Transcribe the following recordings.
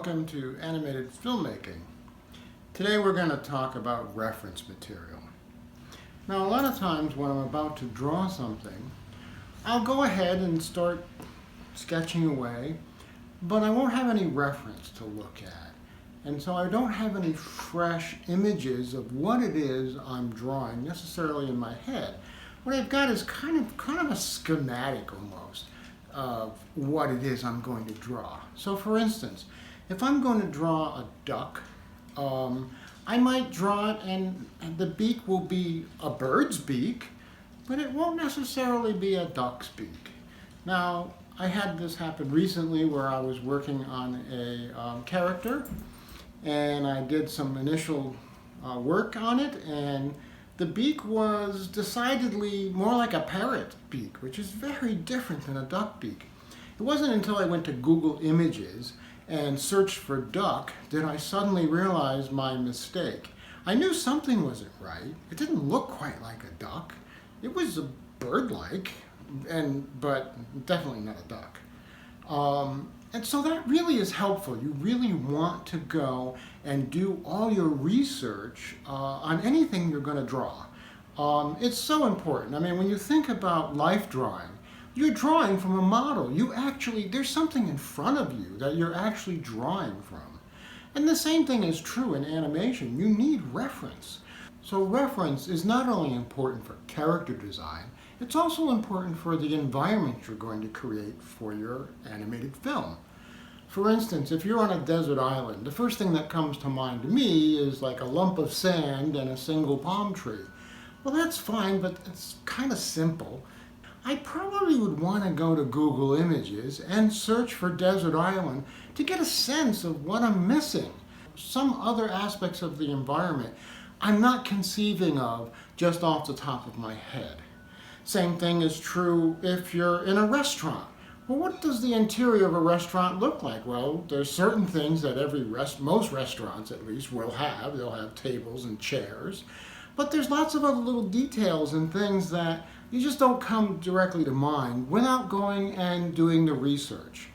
welcome to Animated Filmmaking. Today we're going to talk about reference material. Now a lot of times when I'm about to draw something, I'll go ahead and start sketching away, but I won't have any reference to look at. And so I don't have any fresh images of what it is I'm drawing necessarily in my head. What I've got is kind of a schematic almost of what it is I'm going to draw. So for instance, if I'm going to draw a duck, I might draw it and the beak will be a bird's beak, but it won't necessarily be a duck's beak. Now, I had this happen recently where I was working on a character and I did some initial work on it, and the beak was decidedly more like a parrot beak, which is very different than a duck beak. It wasn't until I went to Google Images and searched for duck did I suddenly realize my mistake. I knew something wasn't right. It didn't look quite like a duck. It was a bird-like, but definitely not a duck. And so that really is helpful. You really want to go and do all your research on anything you're going to draw. It's so important. I mean, when you think about life drawing, you're drawing from a model. There's something in front of you that you're actually drawing from. And the same thing is true in animation. You need reference. So reference is not only important for character design, it's also important for the environment you're going to create for your animated film. For instance, if you're on a desert island, the first thing that comes to mind to me is like a lump of sand and a single palm tree. Well, that's fine, but it's kind of simple. I probably would want to go to Google Images and search for desert island to get a sense of what I'm missing. Some other aspects of the environment I'm not conceiving of just off the top of my head. Same thing is true if you're in a restaurant. Well, what does the interior of a restaurant look like? Well, there's certain things that most restaurants at least will have. They'll have tables and chairs. But there's lots of other little details and things that you just don't come directly to mind without going and doing the research.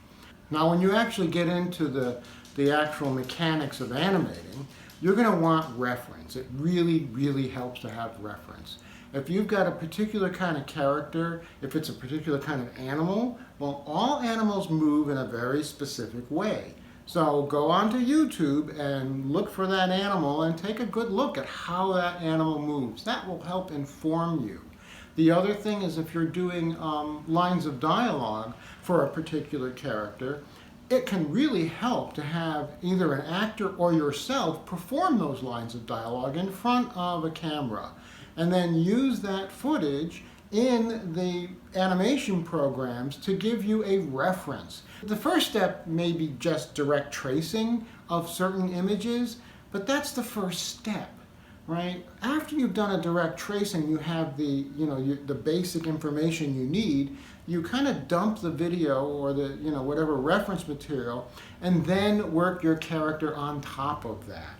Now, when you actually get into the actual mechanics of animating, you're going to want reference. It really, really helps to have reference. If you've got a particular kind of character, if it's a particular kind of animal, well, all animals move in a very specific way. So go onto YouTube and look for that animal and take a good look at how that animal moves. That will help inform you. The other thing is if you're doing lines of dialogue for a particular character, it can really help to have either an actor or yourself perform those lines of dialogue in front of a camera, and then use that footage in the animation programs to give you a reference. The first step may be just direct tracing of certain images, but that's the first step, right? After you've done a direct tracing, you have the basic information you need. You kind of dump the video or the whatever reference material, and then work your character on top of that.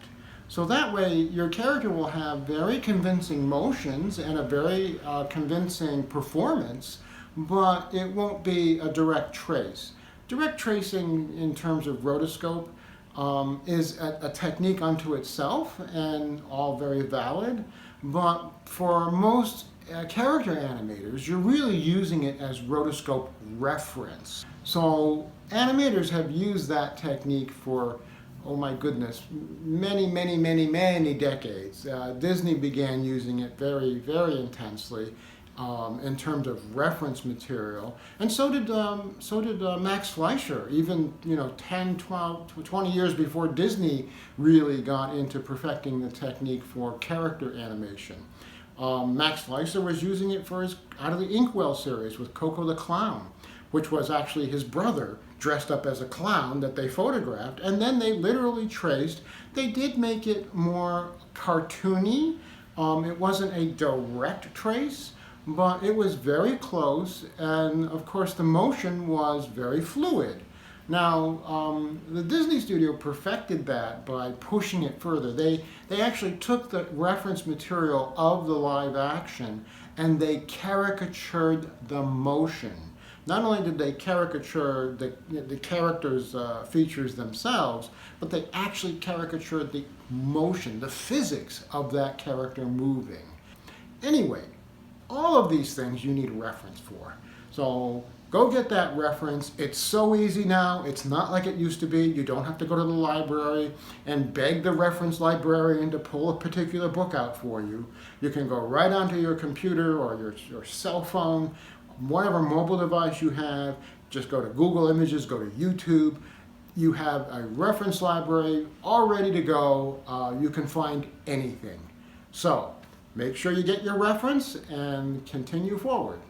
So that way, your character will have very convincing motions and a very convincing performance, but it won't be a direct trace. Direct tracing in terms of rotoscope is a technique unto itself and all very valid, but for most character animators, you're really using it as rotoscope reference. So animators have used that technique for, oh my goodness, many decades. Disney began using it very, very intensely in terms of reference material, and so did Max Fleischer, even 10, 12, 20 years before Disney really got into perfecting the technique for character animation. Max Fleischer was using it for his Out of the Inkwell series with Coco the Clown, which was actually his brother dressed up as a clown that they photographed, and then they literally traced. They did make it more cartoony. It wasn't a direct trace, but it was very close, and of course the motion was very fluid. Now, the Disney studio perfected that by pushing it further. They actually took the reference material of the live action and they caricatured the motion. Not only did they caricature the characters' features themselves, but they actually caricatured the motion, the physics of that character moving. Anyway, all of these things you need a reference for. So go get that reference. It's so easy now. It's not like it used to be. You don't have to go to the library and beg the reference librarian to pull a particular book out for you. You can go right onto your computer or your cell phone, whatever mobile device you have. Just go to Google Images, go to YouTube. You have a reference library all ready to go. You can find anything. So make sure you get your reference and continue forward.